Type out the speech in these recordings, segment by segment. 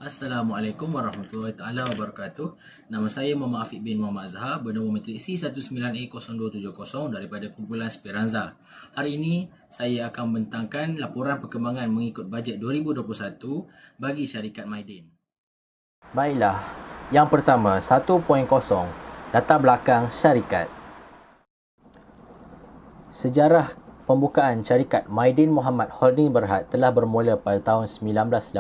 Assalamualaikum warahmatullahi taala wabarakatuh. Nama saya Muhammad Afiq bin Muhammad Azhar bernombor matrik C19A0270 daripada kumpulan Speranza. Hari ini saya akan membentangkan laporan perkembangan mengikut bajet 2021 bagi syarikat Mydin. Baiklah, yang pertama 1.0 latar belakang syarikat. Sejarah pembukaan syarikat Mydin Muhammad Holding Berhad telah bermula pada tahun 1918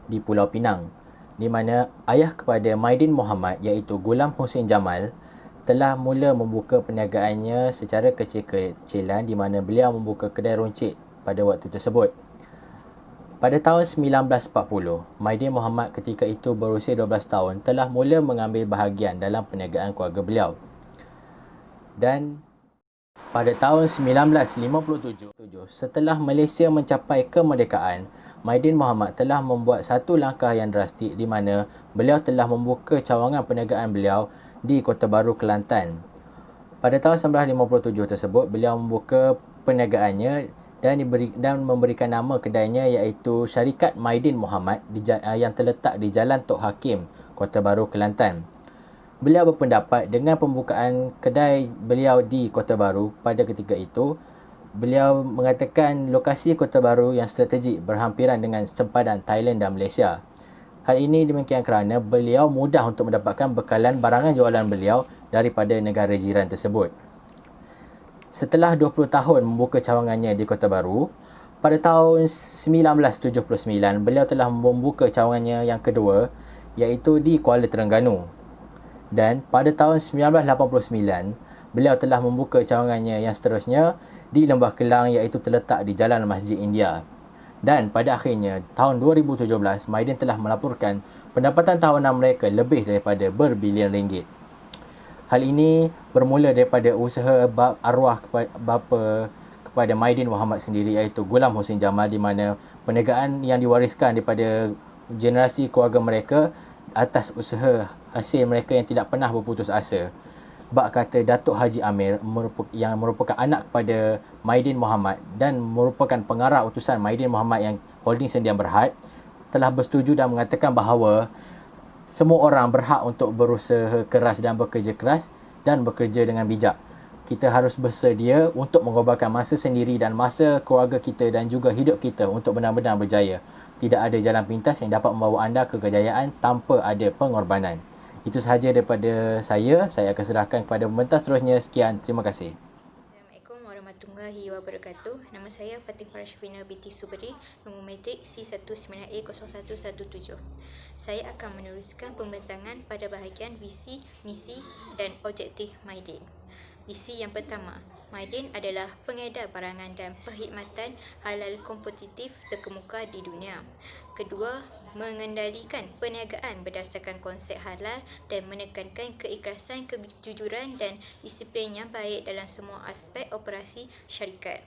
di Pulau Pinang, di mana ayah kepada Mydin Muhammad iaitu Gulam Hussein Jamal telah mula membuka perniagaannya secara kecil-kecilan, di mana beliau membuka kedai runcit pada waktu tersebut. Pada tahun 1940, Mydin Muhammad ketika itu berusia 12 tahun telah mula mengambil bahagian dalam perniagaan keluarga beliau. Dan pada tahun 1957, setelah Malaysia mencapai kemerdekaan, Mydin Muhammad telah membuat satu langkah yang drastik, di mana beliau telah membuka cawangan perniagaan beliau di Kota Baru, Kelantan. Pada tahun 1957 tersebut, beliau membuka perniagaannya dan memberikan nama kedainya iaitu Syarikat Mydin Muhammad yang terletak di Jalan Tok Hakim, Kota Baru, Kelantan. Beliau berpendapat dengan pembukaan kedai beliau di Kota Baru pada ketika itu, beliau mengatakan lokasi Kota Baru yang strategik berhampiran dengan sempadan Thailand dan Malaysia. Hal ini demikian kerana beliau mudah untuk mendapatkan bekalan barangan jualan beliau daripada negara jiran tersebut. Setelah 20 tahun membuka cawangannya di Kota Baru, pada tahun 1979 beliau telah membuka cawangannya yang kedua iaitu di Kuala Terengganu. Dan pada tahun 1989, beliau telah membuka cawangannya yang seterusnya di Lembah Kelang iaitu terletak di Jalan Masjid India. Dan pada akhirnya, tahun 2017, Mydin telah melaporkan pendapatan tahunan mereka lebih daripada berbilion ringgit. Hal ini bermula daripada usaha arwah bapa kepada Mydin Muhammad sendiri iaitu Gulam Hussein Jamal, di mana perniagaan yang diwariskan daripada generasi keluarga mereka atas usaha hasil mereka yang tidak pernah berputus asa. Bak kata Datuk Haji Amir yang merupakan anak kepada Mydin Muhammad dan merupakan pengarah utusan Mydin Muhammad yang holding Sendian Berhad, telah bersetuju dan mengatakan bahawa semua orang berhak untuk berusaha keras dan bekerja keras dan bekerja dengan bijak. Kita harus bersedia untuk mengorbankan masa sendiri dan masa keluarga kita dan juga hidup kita untuk benar-benar berjaya. Tidak ada jalan pintas yang dapat membawa anda ke kejayaan tanpa ada pengorbanan. Itu sahaja daripada saya. Saya akan serahkan kepada pembentang seterusnya. Sekian, terima kasih. Assalamualaikum warahmatullahi wabarakatuh. Nama saya Fatimah Syafina binti Subri, nombor matrik C19A0117. Saya akan meneruskan pembentangan pada bahagian visi, misi dan objektif Mydin. Misi yang pertama, Mydin adalah pengedar barangan dan perkhidmatan halal kompetitif terkemuka di dunia. Kedua, mengendalikan perniagaan berdasarkan konsep halal dan menekankan keikhlasan, kejujuran dan disiplin yang baik dalam semua aspek operasi syarikat.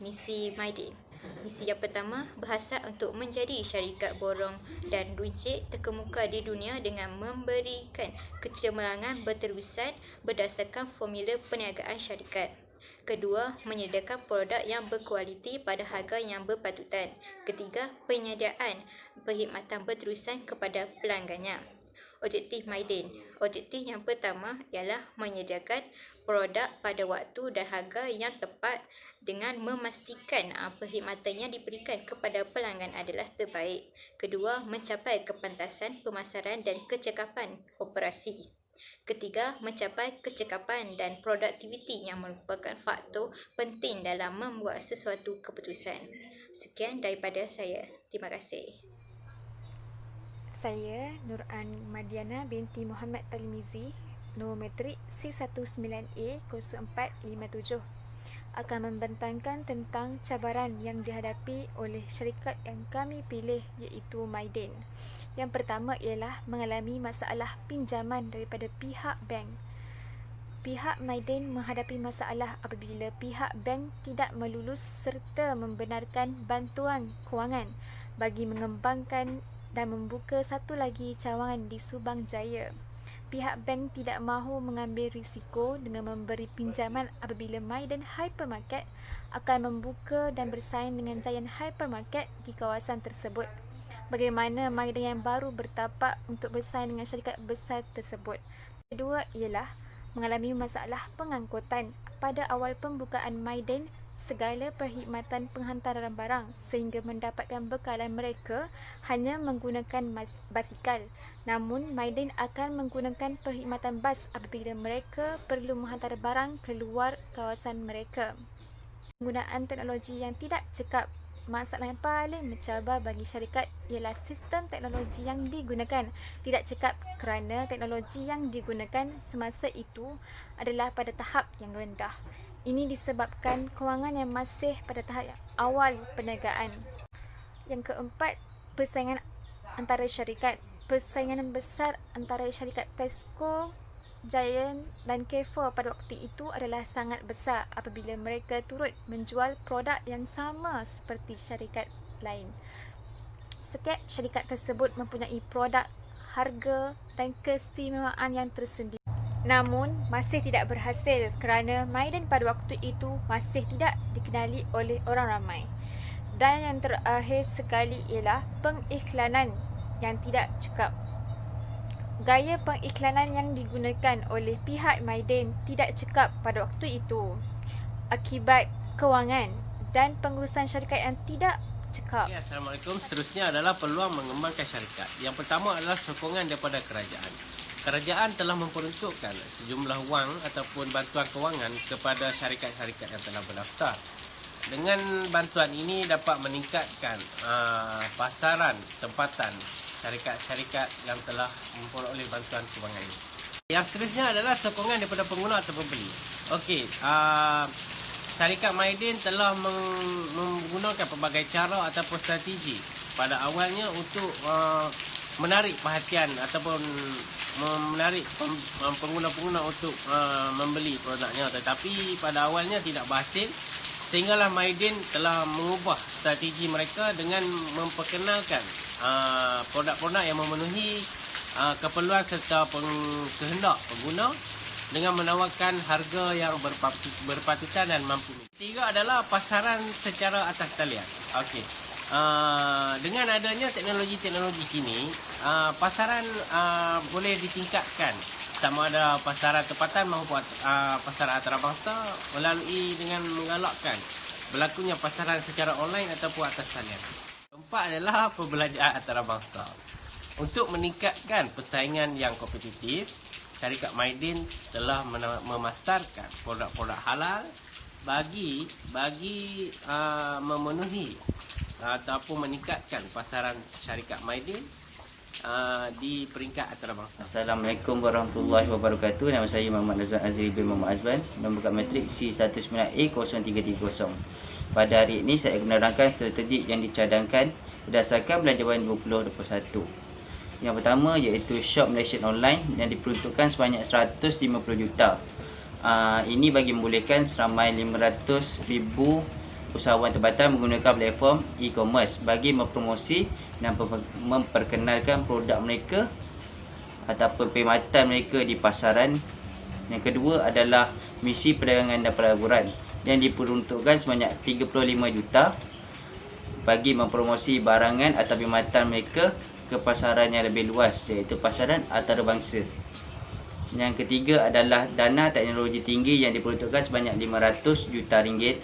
Misi Mydin. Misi yang pertama, berhasrat untuk menjadi syarikat borong dan runcit terkemuka di dunia dengan memberikan kecemerlangan berterusan berdasarkan formula perniagaan syarikat. Kedua, menyediakan produk yang berkualiti pada harga yang berpatutan. Ketiga, penyediaan perkhidmatan berterusan kepada pelanggannya. Objektif Mydin. Objektif yang pertama ialah menyediakan produk pada waktu dan harga yang tepat dengan memastikan perkhidmatan yang diberikan kepada pelanggan adalah terbaik. Kedua, mencapai kepantasan pemasaran dan kecekapan operasi. Ketiga, mencapai kecekapan dan produktiviti yang merupakan faktor penting dalam membuat sesuatu keputusan. Sekian daripada saya. Terima kasih. Saya Nuran Madiana binti Muhammad Talmizi, nombor matrik C19A0457, akan membentangkan tentang cabaran yang dihadapi oleh syarikat yang kami pilih iaitu Mydin. Yang pertama ialah mengalami masalah pinjaman daripada pihak bank. Pihak Mydin menghadapi masalah apabila pihak bank tidak melulus serta membenarkan bantuan kewangan bagi mengembangkan dan membuka satu lagi cawangan di Subang Jaya. Pihak bank tidak mahu mengambil risiko dengan memberi pinjaman apabila Mydin Hypermarket akan membuka dan bersaing dengan Giant Hypermarket di kawasan tersebut. bagaimana Maiden yang baru bertapak untuk bersaing dengan syarikat besar tersebut. Kedua ialah mengalami masalah pengangkutan. Pada awal pembukaan Maiden, segala perkhidmatan penghantaran barang sehingga mendapatkan bekalan mereka hanya menggunakan basikal. Namun, Maiden akan menggunakan perkhidmatan bas apabila mereka perlu menghantar barang keluar kawasan mereka. Penggunaan teknologi yang tidak cekap. Masalah yang paling mencabar bagi syarikat ialah sistem teknologi yang digunakan tidak cekap kerana teknologi yang digunakan semasa itu adalah pada tahap yang rendah. Ini disebabkan kewangan yang masih pada tahap awal perniagaan. Yang keempat, persaingan antara syarikat. Persaingan besar antara syarikat Tesco, Giant dan Carrefour pada waktu itu adalah sangat besar apabila mereka turut menjual produk yang sama seperti syarikat lain. Setiap syarikat tersebut mempunyai produk, harga dan keistimewaan yang tersendiri. Namun, masih tidak berhasil kerana Maiden pada waktu itu masih tidak dikenali oleh orang ramai. Dan yang terakhir sekali ialah pengiklanan yang tidak cekap. Gaya pengiklanan yang digunakan oleh pihak Maiden tidak cekap pada waktu itu akibat kewangan dan pengurusan syarikat yang tidak cekap. Okay, Assalamualaikum. Seterusnya adalah peluang mengembangkan syarikat. Yang pertama adalah sokongan daripada kerajaan. Kerajaan telah memperuntukkan sejumlah wang ataupun bantuan kewangan kepada syarikat-syarikat yang telah berdaftar. Dengan bantuan ini dapat meningkatkan pasaran tempatan syarikat-syarikat yang telah memperoleh bantuan kewangan ini. Yang seterusnya adalah sokongan daripada pengguna atau pembeli. Okey, syarikat Maiden telah menggunakan pelbagai cara ataupun strategi pada awalnya untuk menarik perhatian ataupun menarik pengguna-pengguna untuk membeli produknya, tetapi pada awalnya tidak berhasil sehinggalah Maiden telah mengubah strategi mereka dengan memperkenalkan produk-produk yang memenuhi keperluan serta kehendak pengguna dengan menawarkan harga yang berpatutan dan mampu. Ketiga adalah pasaran secara atas talian. Okey. Dengan adanya teknologi-teknologi kini, pasaran boleh ditingkatkan sama ada pasaran tempatan maupun pasaran antarabangsa melalui dengan menggalakkan berlakunya pasaran secara online ataupun atas talian. Keempat adalah perbelanjaan antarabangsa. Untuk meningkatkan persaingan yang kompetitif, syarikat Maiden telah memasarkan produk-produk halal bagi memenuhi ataupun meningkatkan pasaran syarikat Maiden di peringkat antarabangsa. Assalamualaikum warahmatullahi wabarakatuh. Nama saya Muhammad Nazwan Azri bin Muhammad Azban, nombor kad matrik C19A0330. Pada hari ini saya akan menerangkan strategi yang dicadangkan berdasarkan Belanjawan 2021. Yang pertama iaitu Shop Malaysia Online yang diperuntukkan sebanyak 150 juta. Ini bagi membolehkan seramai 500,000 usahawan tempatan menggunakan platform e-commerce bagi mempromosi dan memperkenalkan produk mereka ataupun perkhidmatan mereka di pasaran. Yang kedua adalah misi perdagangan dan pelaburan yang diperuntukkan sebanyak 35 juta bagi mempromosi barangan atau perkhidmatan mereka ke pasaran yang lebih luas iaitu pasaran antarabangsa. Yang ketiga adalah dana teknologi tinggi yang diperuntukkan sebanyak 500 juta ringgit.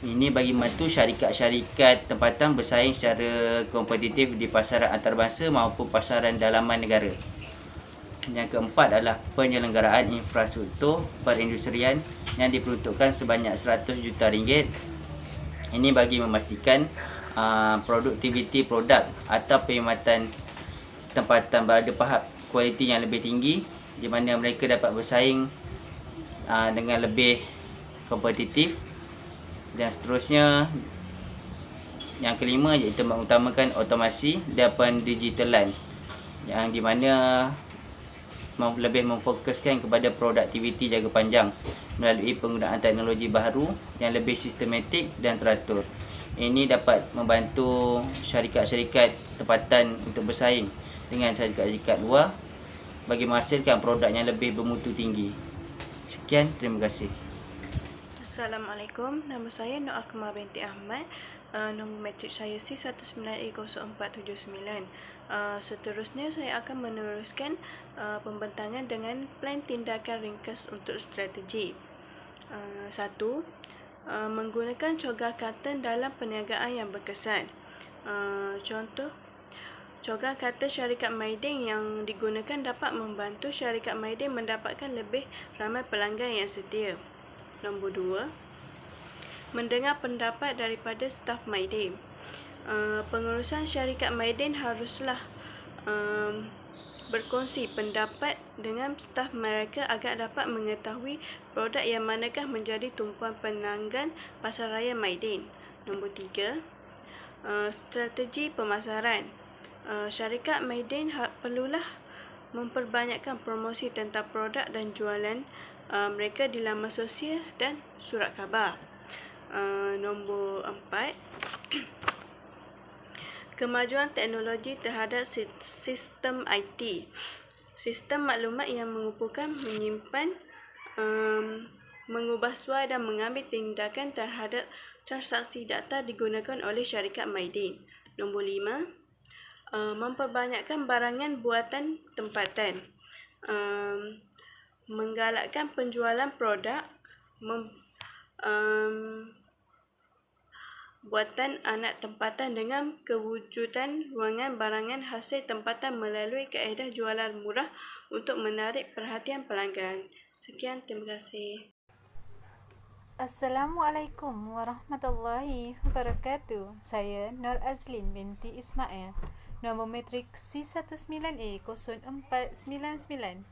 Ini bagi membantu syarikat-syarikat tempatan bersaing secara kompetitif di pasaran antarabangsa maupun pasaran dalaman negara. Yang keempat adalah penyelenggaraan infrastruktur perindustrian yang diperuntukkan sebanyak 100 juta ringgit. Ini bagi memastikan produktiviti produk atau perkhidmatan tempatan berada tahap kualiti yang lebih tinggi di mana mereka dapat bersaing dengan lebih kompetitif. Dan seterusnya, yang kelima iaitu mengutamakan otomasi dan pendigitalan yang di mana lebih memfokuskan kepada produktiviti jangka panjang melalui penggunaan teknologi baharu yang lebih sistematik dan teratur. Ini dapat membantu syarikat-syarikat tempatan untuk bersaing dengan syarikat-syarikat luar bagi menghasilkan produk yang lebih bermutu tinggi. Sekian, terima kasih. Assalamualaikum, nama saya Nur Akmal binti Ahmad. Nombor matrik saya C19A0479. Seterusnya saya akan meneruskan pembentangan dengan plan tindakan ringkas untuk strategi. 1. Menggunakan cogar karton dalam perniagaan yang berkesan. Contoh, cogar karton syarikat Maidin yang digunakan dapat membantu syarikat Maidin mendapatkan lebih ramai pelanggan yang setia. Nombor 2. Mendengar pendapat daripada staf Maidin. Pengurusan syarikat Maidin haruslah berkongsi pendapat dengan staf mereka agar dapat mengetahui produk yang manakah menjadi tumpuan pelanggan pasaraya Maidin. Nombor 3. Strategi pemasaran. Syarikat Maidin perlulah memperbanyakkan promosi tentang produk dan jualan mereka di laman sosial dan surat khabar. Nombor 4. Kemajuan teknologi terhadap sistem IT. Sistem maklumat yang mengumpulkan, menyimpan, mengubah suara dan mengambil tindakan terhadap transaksi data digunakan oleh syarikat Maidin. Nombor 5. Memperbanyakkan barangan buatan tempatan. Menggalakkan penjualan produk buatan anak tempatan dengan kewujudan ruangan barangan hasil tempatan melalui kaedah jualan murah untuk menarik perhatian pelanggan. Sekian, terima kasih. Assalamualaikum warahmatullahi wabarakatuh. Saya Nur Azlin binti Ismail. Nombor matrik C19A0499.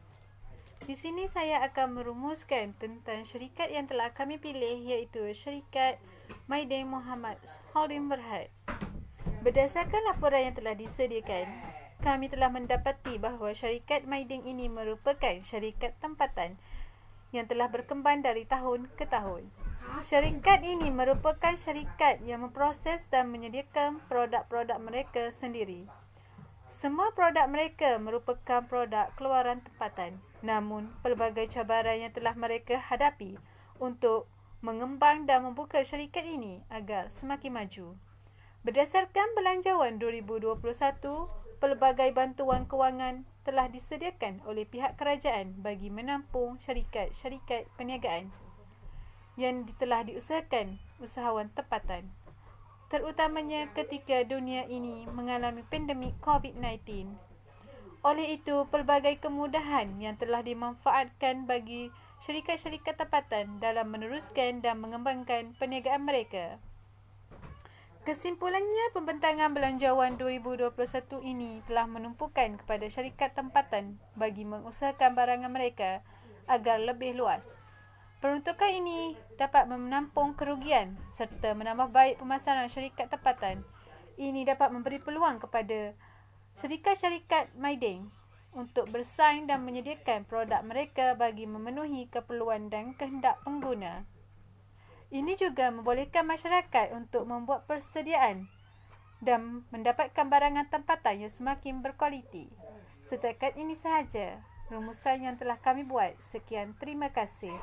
Di sini saya akan merumuskan tentang syarikat yang telah kami pilih, iaitu syarikat Maidin Muhammad Holding Berhad. Berdasarkan laporan yang telah disediakan, kami telah mendapati bahawa syarikat Maidin ini merupakan syarikat tempatan yang telah berkembang dari tahun ke tahun. Syarikat ini merupakan syarikat yang memproses dan menyediakan produk-produk mereka sendiri. Semua produk mereka merupakan produk keluaran tempatan. Namun, pelbagai cabaran yang telah mereka hadapi untuk mengembang dan membuka syarikat ini agar semakin maju. Berdasarkan Belanjawan 2021, pelbagai bantuan kewangan telah disediakan oleh pihak kerajaan bagi menampung syarikat-syarikat perniagaan yang telah diusahakan usahawan tempatan, terutamanya ketika dunia ini mengalami pandemik COVID-19. Oleh itu, pelbagai kemudahan yang telah dimanfaatkan bagi syarikat-syarikat tempatan dalam meneruskan dan mengembangkan perniagaan mereka. Kesimpulannya, pembentangan Belanjawan 2021 ini telah menumpukan kepada syarikat tempatan bagi mengusahakan barangan mereka agar lebih luas. Peruntukan ini dapat menampung kerugian serta menambah baik pemasaran syarikat tempatan. Ini dapat memberi peluang kepada syarikat-syarikat Maidin untuk bersaing dan menyediakan produk mereka bagi memenuhi keperluan dan kehendak pengguna. Ini juga membolehkan masyarakat untuk membuat persediaan dan mendapatkan barangan tempatan yang semakin berkualiti. Setakat ini sahaja rumusan yang telah kami buat. Sekian, terima kasih.